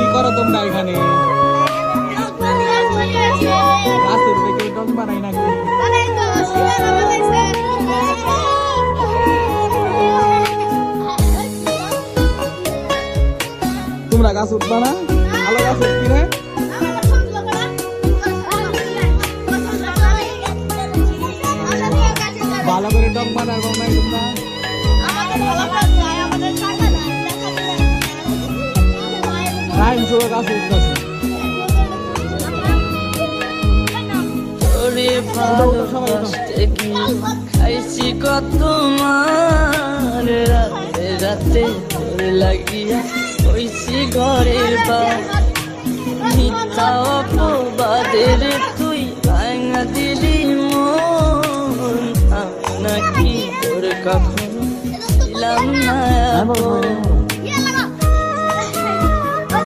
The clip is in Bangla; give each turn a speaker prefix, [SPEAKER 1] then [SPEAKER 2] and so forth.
[SPEAKER 1] কি করো তোমরা এখানে? গাছের থেকে ডং বানাই নাকি? তোমরা গাছ উঠবা না? ভালো গাছ উঠবি না? ভালো করে ডং বানাবো নাই তোমরা? টাইম শুরু গাছ উঠতেছে।
[SPEAKER 2] খাইছি কত মার রাতে রাতে লাগিয়া হইছি ঘরের মিথ্যা অপবাদের তুই ভাঙা দিলি মন নাকি তোর কখনো ছিলাম না।